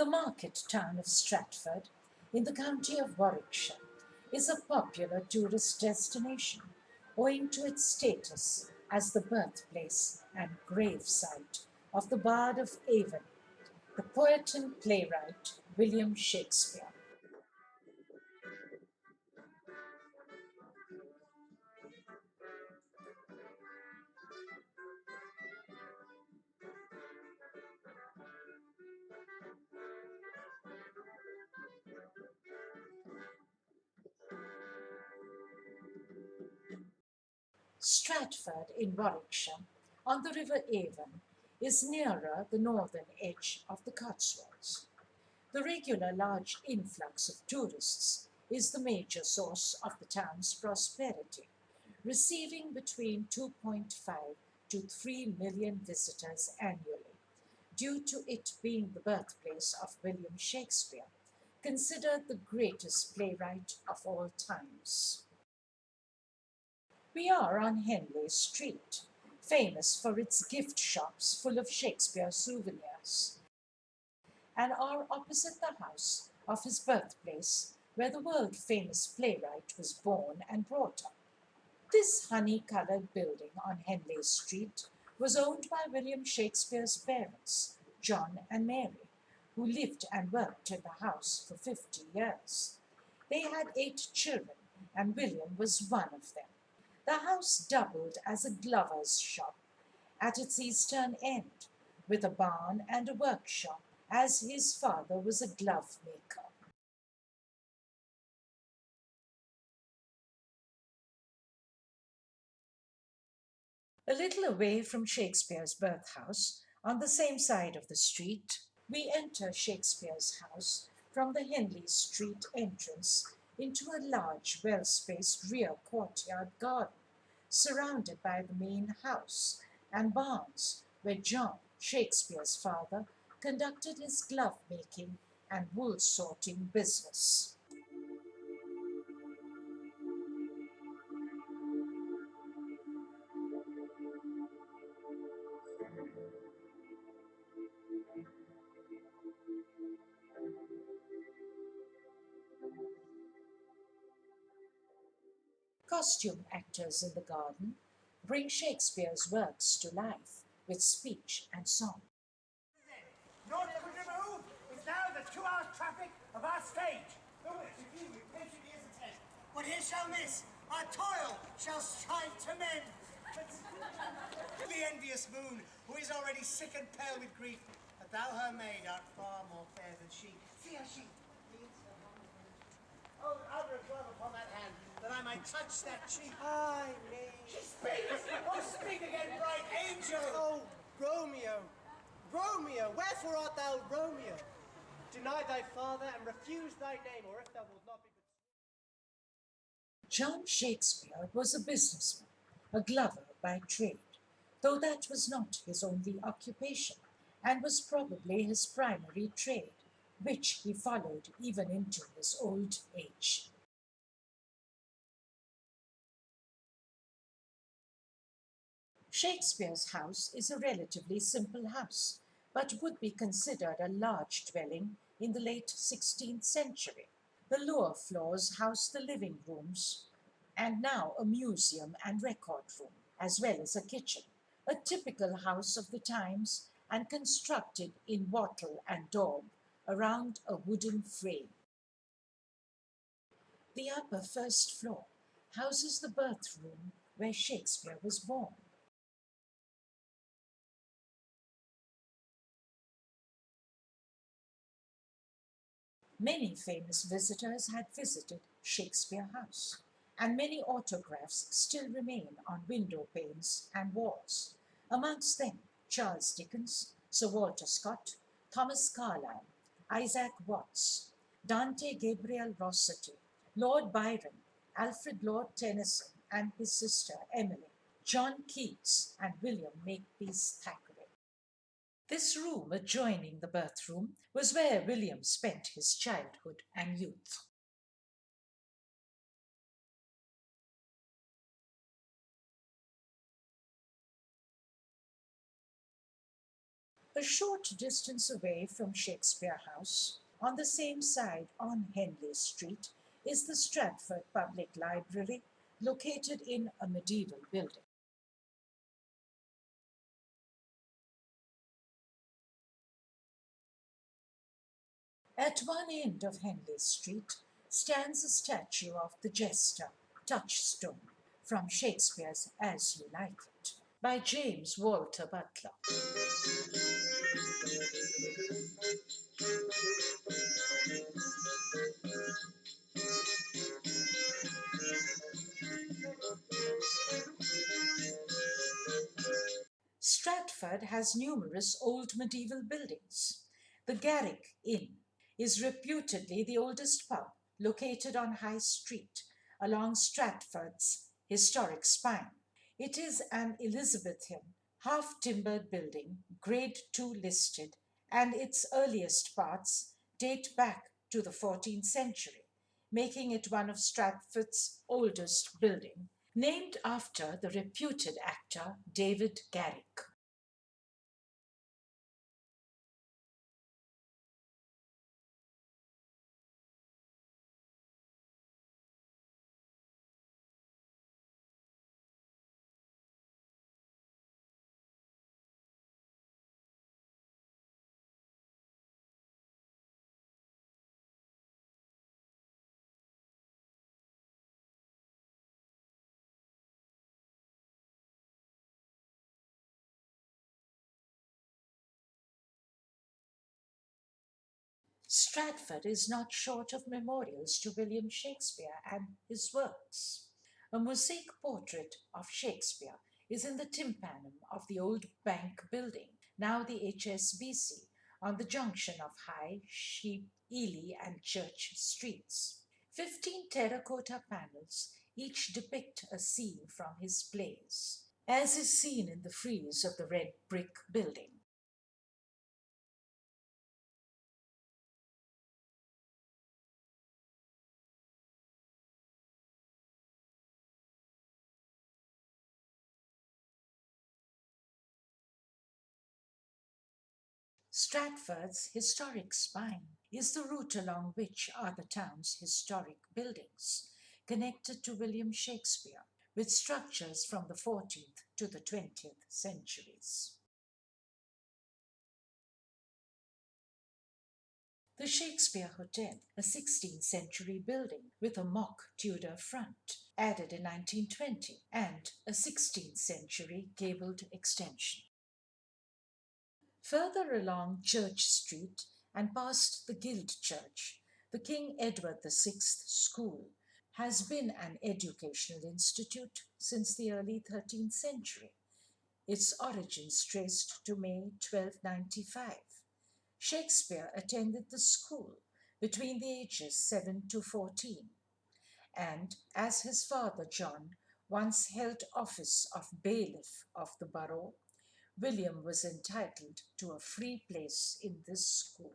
The market town of Stratford, in the county of Warwickshire, is a popular tourist destination owing to its status as the birthplace and gravesite of the Bard of Avon, the poet and playwright William Shakespeare. Stratford in Warwickshire, on the River Avon, is nearer the northern edge of the Cotswolds. The regular large influx of tourists is the major source of the town's prosperity, receiving between 2.5 to 3 million visitors annually, due to it being the birthplace of William Shakespeare, considered the greatest playwright of all times. We are on Henley Street, famous for its gift shops full of Shakespeare souvenirs, and are opposite the house of his birthplace, where the world famous playwright was born and brought up. This honey coloured building on Henley Street was owned by William Shakespeare's parents, John and Mary, who lived and worked in the house for 50 years. They had 8 children, and William was one of them. The house doubled as a glover's shop at its eastern end, with a barn and a workshop, as his father was a glove maker. A little away from Shakespeare's birthhouse, on the same side of the street, we enter Shakespeare's house from the Henley Street entrance into a large, well-spaced rear courtyard garden, surrounded by the main house and barns where John, Shakespeare's father, conducted his glove-making and wool-sorting business. Costume actors in the garden bring Shakespeare's works to life with speech and song. North of the River Ouse is now the 2-hour traffic of our stage. Go with it, you patient ears attend. But here shall miss, our toil shall strive to mend. The envious moon, who is already sick and pale with grief, but thou her maid art far more fair than she. See how she leans her hand. Oh, rather a glove upon that hand, that I might touch that cheek. Ay, nay. She speaks! Oh, speak again, bright angel! Oh, Romeo! Romeo, wherefore art thou Romeo? Deny thy father and refuse thy name, or if thou wilt not be but... John Shakespeare was a businessman, a glover by trade, though that was not his only occupation, and was probably his primary trade, which he followed even into his old age. Shakespeare's house is a relatively simple house, but would be considered a large dwelling in the late 16th century. The lower floors house the living rooms, and now a museum and record room, as well as a kitchen, a typical house of the times and constructed in wattle and daub around a wooden frame. The upper first floor houses the birth room where Shakespeare was born. Many famous visitors had visited Shakespeare House, and many autographs still remain on window panes and walls, amongst them Charles Dickens, Sir Walter Scott, Thomas Carlyle, Isaac Watts, Dante Gabriel Rossetti, Lord Byron, Alfred Lord Tennyson and his sister Emily, John Keats and William Makepeace Thackeray. This room adjoining the birth room was where William spent his childhood and youth. A short distance away from Shakespeare House, on the same side on Henley Street, is the Stratford Public Library, located in a medieval building. At one end of Henley Street stands a statue of the jester, Touchstone, from Shakespeare's As You Like It, by James Walter Butler. Stratford has numerous old medieval buildings. The Garrick Inn is reputedly the oldest pub located on High Street along Stratford's historic spine. It is an Elizabethan, half timbered building, Grade II listed, and its earliest parts date back to the 14th century, making it one of Stratford's oldest buildings, named after the reputed actor David Garrick. Stratford is not short of memorials to William Shakespeare and his works. A mosaic portrait of Shakespeare is in the tympanum of the old bank building, now the HSBC, on the junction of High, Sheep, Ely, and Church Streets. 15 terracotta panels each depict a scene from his plays, as is seen in the frieze of the red brick building. Stratford's historic spine is the route along which are the town's historic buildings, connected to William Shakespeare, with structures from the 14th to the 20th centuries. The Shakespeare Hotel, a 16th century building with a mock Tudor front, added in 1920, and a 16th century gabled extension. Further along Church Street and past the Guild Church, the King Edward VI School has been an educational institute since the early 13th century, its origins traced to May 1295. Shakespeare attended the school between the ages 7 to 14, and as his father John once held office of bailiff of the borough, William was entitled to a free place in this school.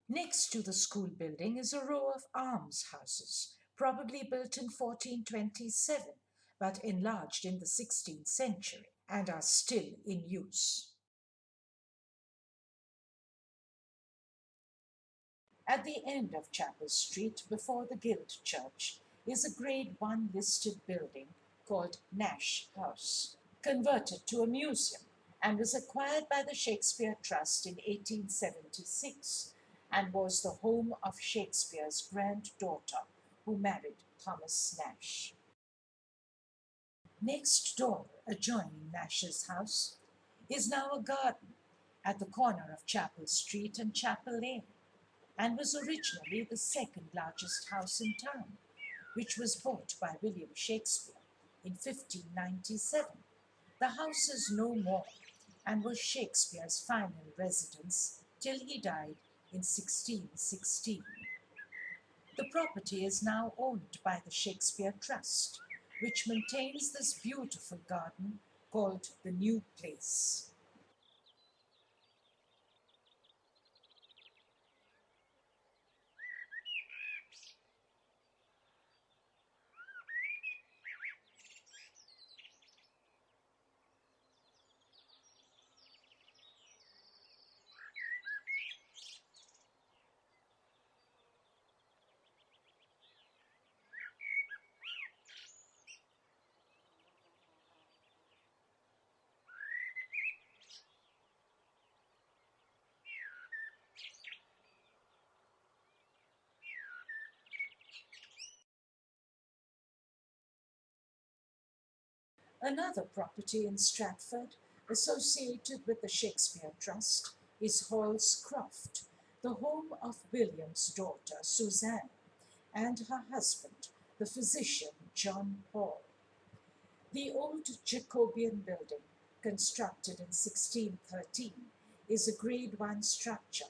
Next to the school building is a row of almshouses, probably built in 1427, but enlarged in the 16th century, and are still in use. At the end of Chapel Street, before the Guild Church, is a Grade I listed building called Nash House, converted to a museum, and was acquired by the Shakespeare Trust in 1876, and was the home of Shakespeare's granddaughter, who married Thomas Nash. Next door, adjoining Nash's house, is now a garden at the corner of Chapel Street and Chapel Lane, and was originally the second largest house in town, which was bought by William Shakespeare in 1597. The house is no more, and was Shakespeare's final residence till he died in 1616. The property is now owned by the Shakespeare Trust, which maintains this beautiful garden called the New Place. Another property in Stratford associated with the Shakespeare Trust is Hall's Croft, the home of William's daughter Suzanne and her husband, the physician John Hall. The old Jacobean building, constructed in 1613, is a Grade 1 structure.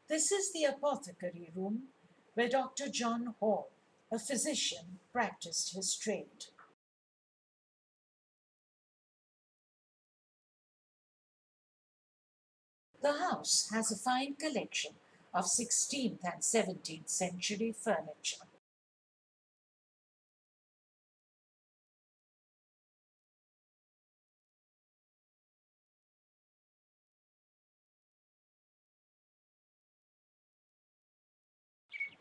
This is the apothecary room where Dr. John Hall, a physician, practiced his trade. The house has a fine collection of 16th and 17th century furniture.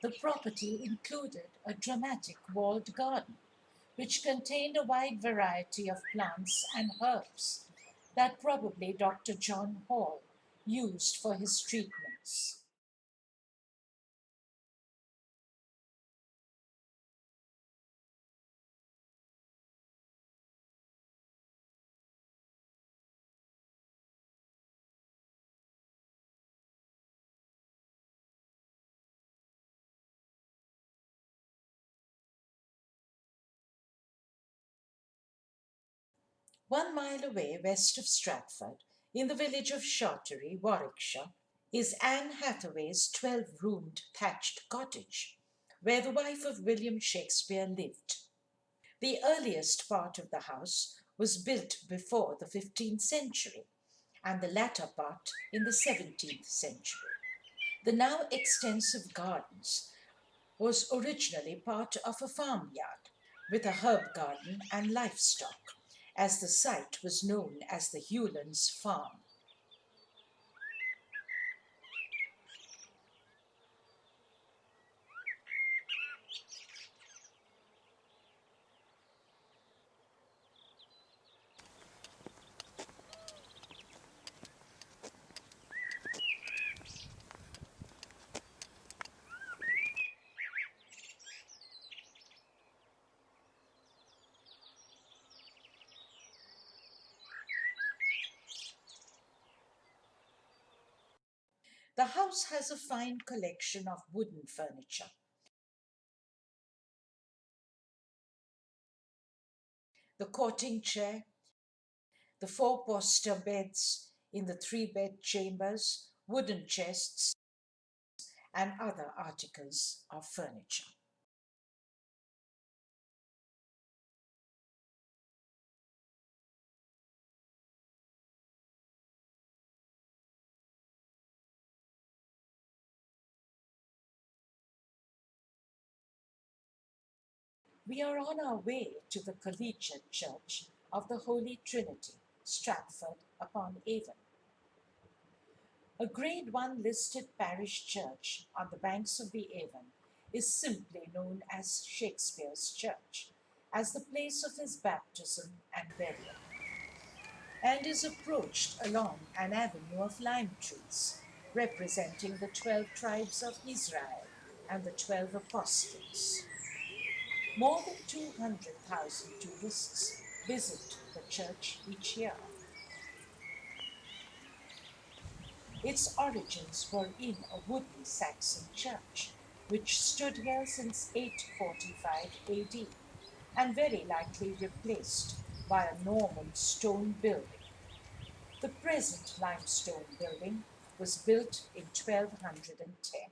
The property included a dramatic walled garden, which contained a wide variety of plants and herbs that probably Dr. John Hall used for his treatments. One mile away west of Stratford, in the village of Shottery, Warwickshire, is Anne Hathaway's 12-roomed thatched cottage, where the wife of William Shakespeare lived. The earliest part of the house was built before the 15th century, and the latter part in the 17th century. The now extensive gardens was originally part of a farmyard with a herb garden and livestock, as the site was known as the Hewlands Farm. The house has a fine collection of wooden furniture. The courting chair, the four-poster beds in the three-bed chambers, wooden chests, and other articles of furniture. We are on our way to the Collegiate Church of the Holy Trinity, Stratford upon Avon. A Grade 1 listed parish church on the banks of the Avon is simply known as Shakespeare's Church, as the place of his baptism and burial, and is approached along an avenue of lime trees, representing the 12 tribes of Israel and the 12 apostles. More than 200,000 tourists visit the church each year. Its origins were in a wooden Saxon church, which stood here since 845 AD, and very likely replaced by a Norman stone building. The present limestone building was built in 1210.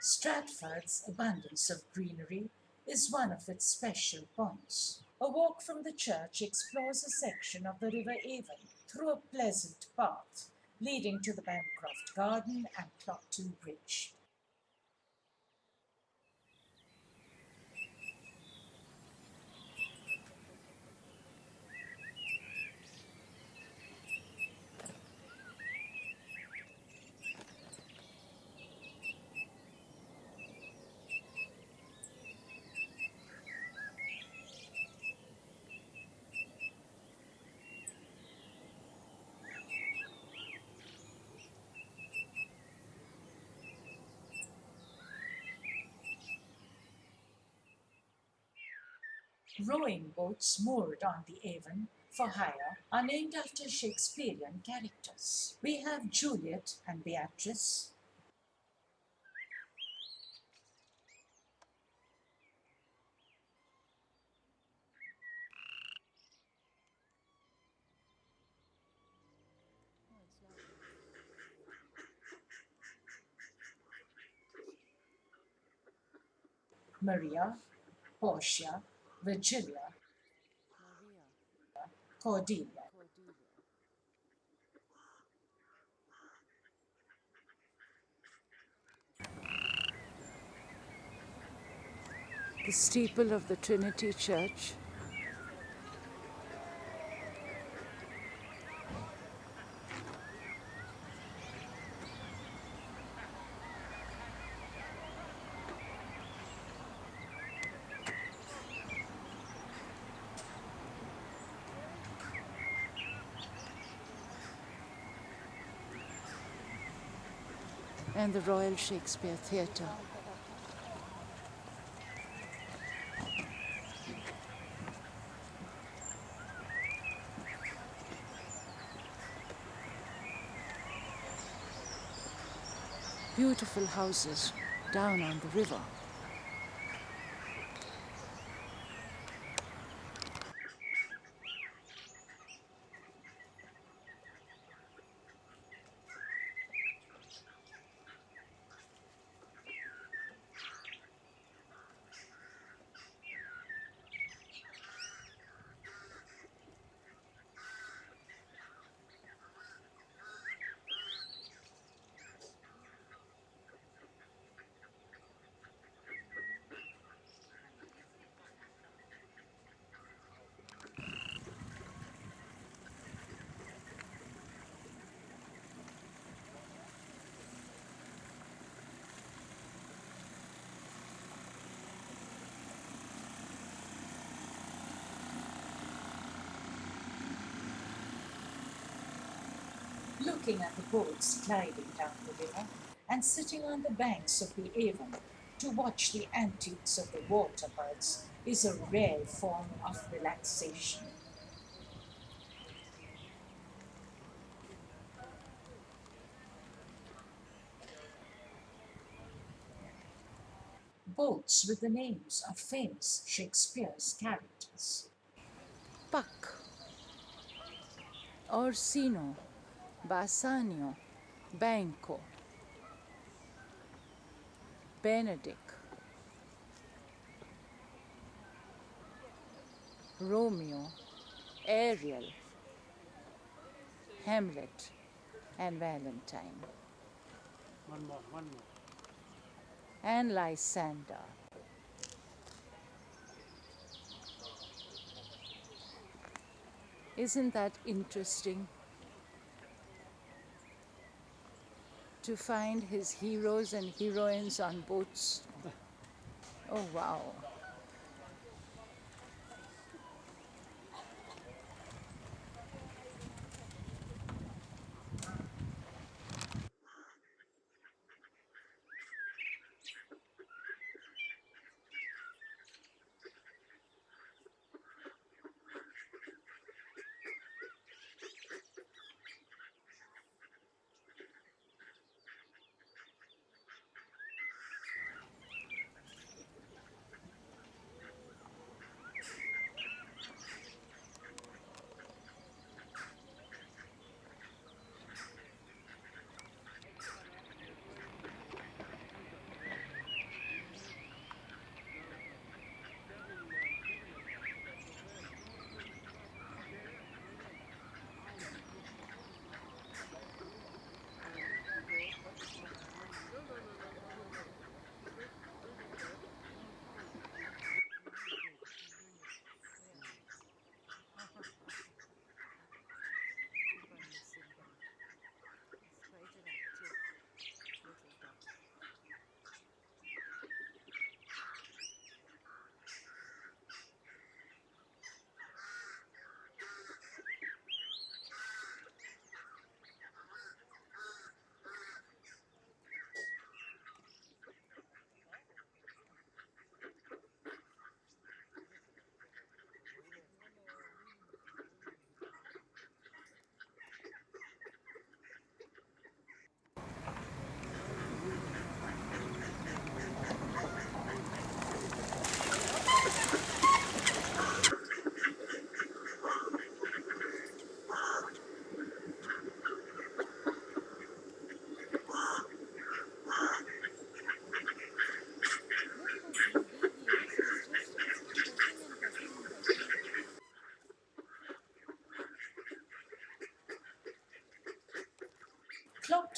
Stratford's abundance of greenery is one of its special points. A walk from the church explores a section of the River Avon through a pleasant path leading to the Bancroft Garden and Clopton Bridge. Rowing boats moored on the Avon for hire are named after Shakespearean characters. We have Juliet and Beatrice, Maria, Portia, Virgilia, Cordelia. The steeple of the Trinity Church, and the Royal Shakespeare Theatre. Beautiful houses down on the river. Looking at the boats gliding down the river and sitting on the banks of the Avon to watch the antics of the water birds is a rare form of relaxation. Boats with the names of famous Shakespeare's characters. Puck, Orsino, Bassanio, Banco, Benedict, Romeo, Ariel, Hamlet, and Valentine, One more. and Lysander. Isn't that interesting? To find his heroes and heroines on boats. Oh, wow.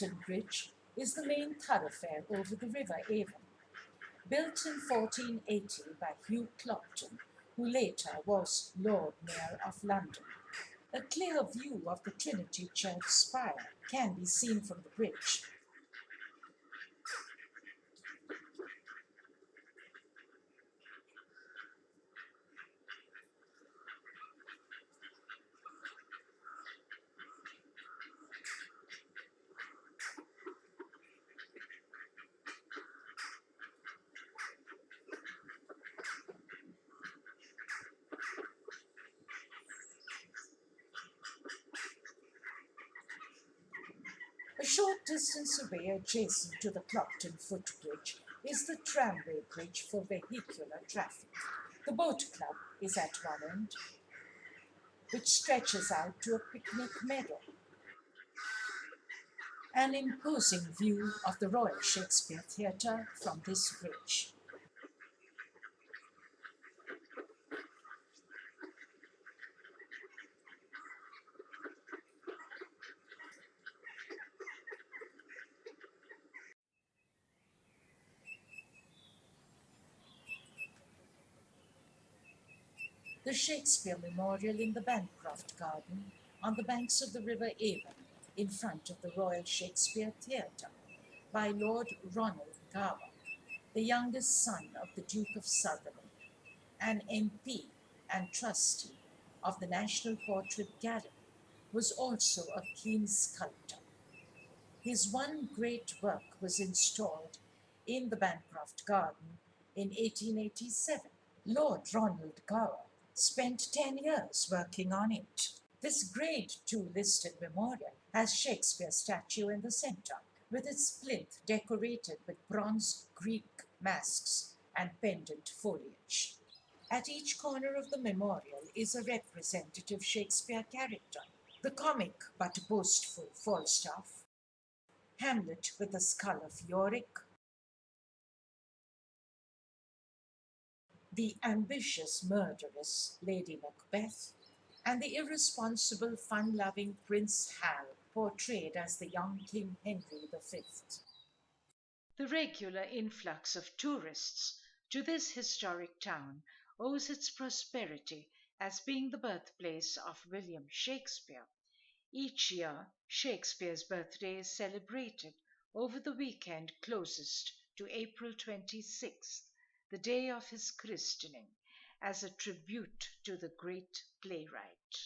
Clopton Bridge is the main thoroughfare over the River Avon. Built in 1480 by Hugh Clopton, who later was Lord Mayor of London. A clear view of the Trinity Church spire can be seen from the bridge. A short distance away, adjacent to the Clopton footbridge, is the tramway bridge for vehicular traffic. The boat club is at one end, which stretches out to a picnic meadow. An imposing view of the Royal Shakespeare Theatre from this bridge. The Shakespeare Memorial in the Bancroft Garden on the banks of the River Avon in front of the Royal Shakespeare Theatre by Lord Ronald Gower, the youngest son of the Duke of Sutherland, an MP and trustee of the National Portrait Gallery, was also a keen sculptor. His one great work was installed in the Bancroft Garden in 1887. Lord Ronald Gower spent 10 years working on it. This Grade II listed memorial has Shakespeare's statue in the centre, with its plinth decorated with bronze Greek masks and pendant foliage. At each corner of the memorial is a representative Shakespeare character. The comic but boastful Falstaff, Hamlet with the skull of Yorick, the ambitious murderess Lady Macbeth, and the irresponsible, fun-loving Prince Hal, portrayed as the young King Henry V. The regular influx of tourists to this historic town owes its prosperity as being the birthplace of William Shakespeare. Each year, Shakespeare's birthday is celebrated over the weekend closest to April 26th, the day of his christening, as a tribute to the great playwright.